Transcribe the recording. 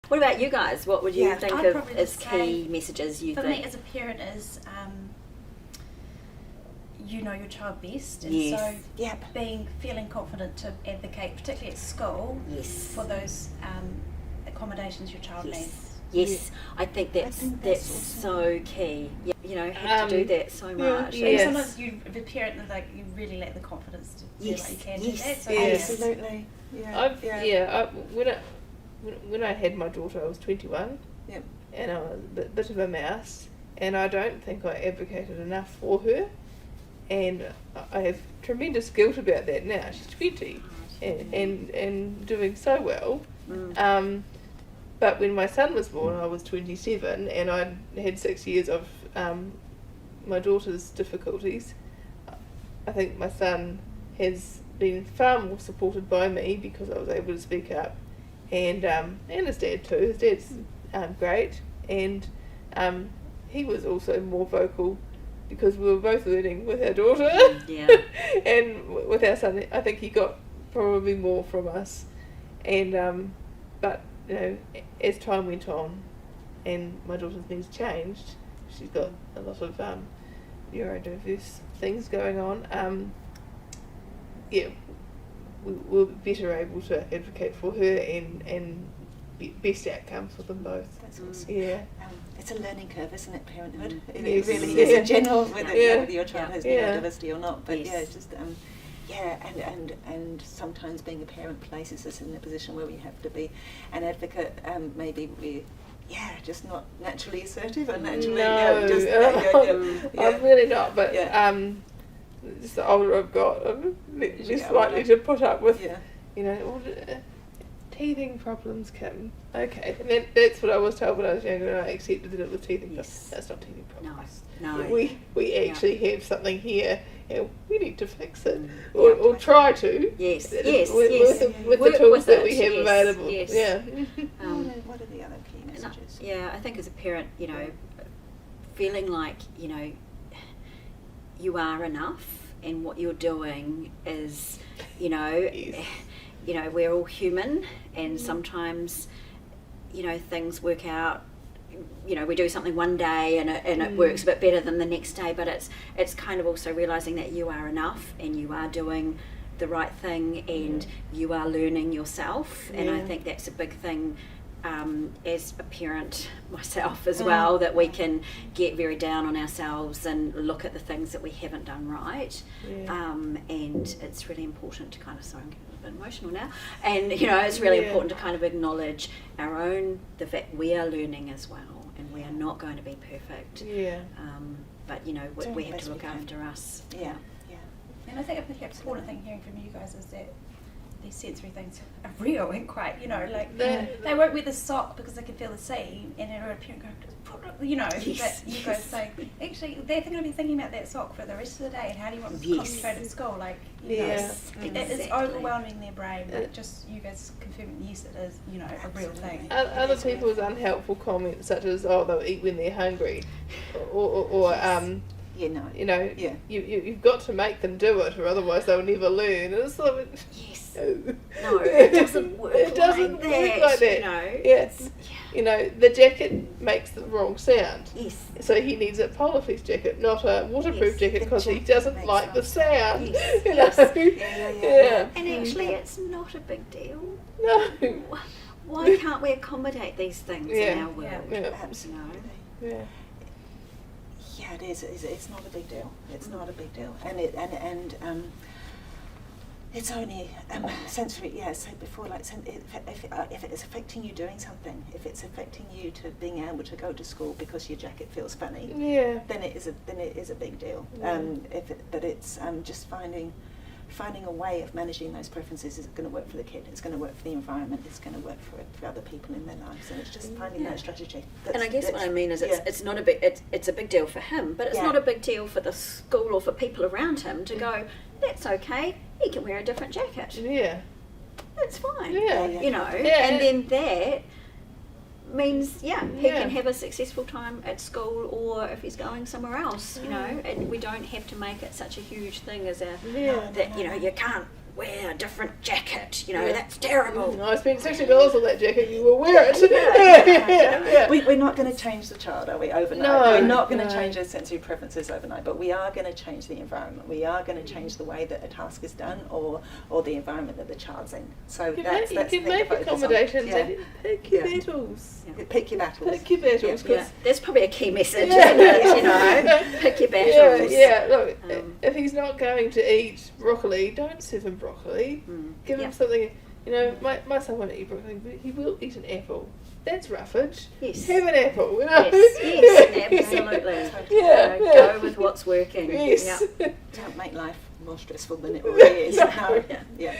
What about you guys? What would you think I'd of probably as just key say, messages you for think? me as a parent is you know your child best, and Yes. so feeling confident to advocate, particularly at school, Yes. for those accommodations your child needs. Yes, I think that's awesome. so key. Yeah, you know, have to do that so much. And And sometimes you, the parent, like you really lack the confidence to feel like you can do that. So Absolutely. When I had my daughter, I was 21, and I was a bit of a mouse, and I don't think I advocated enough for her, and I have tremendous guilt about that now. She's 20, and doing so well. But when my son was born, I was 27, and I had 6 years of my daughter's difficulties. I think my son has been far more supported by me because I was able to speak up, and his dad too. His dad's great, and he was also more vocal because we were both learning with our daughter. And with our son, I think he got probably more from us, and but you know, as time went on and my daughter's needs changed, she's got a lot of neurodiverse things going on, we were better able to advocate for her and best outcomes for them both. That's awesome. It's a learning curve, isn't it, parenthood? It really is in general, whether your child has neurodiversity or not. But and sometimes being a parent places us in a position where we have to be an advocate. Maybe we, just not naturally assertive and naturally. I'm really not. But just the older I've got, I'm less likely to put up with, teething problems, Kim. Okay, and that's what I was told when I was younger, and I accepted that it was teething problems. That's not teething problems. No. We actually have something here, and we need to fix it, or try to. Yes. With the tools that we have available. Yes. What are the other key messages? I think as a parent, feeling like, you are enough, and what you're doing is, we're all human, and sometimes, things work out. We do something one day and it works a bit better than the next day, but it's kind of also realising that you are enough and you are doing the right thing and you are learning yourself, and I think that's a big thing as a parent myself as well, that we can get very down on ourselves and look at the things that we haven't done right, and it's really important to kind of, sorry, I'm getting a bit emotional now, and it's really important to kind of acknowledge the fact we are learning as well, and we are not going to be perfect, but we have to look after us. And I think a particularly important thing hearing from you guys is that these sensory things are real and quite, they won't wear the sock because they can feel the seam, and then a parent going, but you guys say, actually, they're going to be thinking about that sock for the rest of the day, and how do you want them to concentrate at school? It is overwhelming their brain, but just you guys confirming, yes, it is, a real thing. Other people's unhelpful comments, such as, they'll eat when they're hungry, or you've got to make them do it, or otherwise they'll never learn. And it's like, it doesn't work. It doesn't work like that. The jacket makes the wrong sound. Yes. So he needs a Polarfleece jacket, not a waterproof jacket, because he doesn't like the sound. And actually, it's not a big deal. No. Why can't we accommodate these things in our world? Absolutely. Yeah, it is. It's not a big deal. It's not a big deal, and it's only sensory. Yeah, so before, like, if it's affecting you doing something, if it's affecting you to being able to go to school because your jacket feels funny, then it is a big deal. But it's just finding a way of managing those preferences. Is going to work for the kid, it's going to work for the environment, it's going to work for other people in their lives, and it's just finding that strategy. And I guess what I mean is it's not a big, it's a big deal for him, but it's not a big deal for the school or for people around him to go, that's okay, he can wear a different jacket. That's fine. And then that means he can have a successful time at school, or if he's going somewhere else, and we don't have to make it such a huge thing as that you can't wear a different jacket. You know, that's terrible. I spent $60 on that jacket. You will wear it. Yeah. We're not going to change the child, are we, overnight? No, we're not going to no. change their sensory preferences overnight, but we are going to change the environment. We are going to change the way that a task is done, or the environment that the child's in. So You that's can the make focus on. accommodations Yeah. and pick your Yeah. battles. Yeah. Pick your battles. Pick your battles. Yeah, 'cause- that's probably a key message, Yeah. isn't it? You know, pick your battles. Yeah, look, Um, if he's not going to eat broccoli, don't serve him broccoli. Give him Yeah. something, you know, my son won't eat broccoli, but he will eat an apple. That's roughage. Yes. Have an apple, you know? Yes, absolutely. Yeah, You know, yeah. Go with what's working. Yes. Yeah. Don't make life more stressful than it already is. No. No. Yeah. Yeah.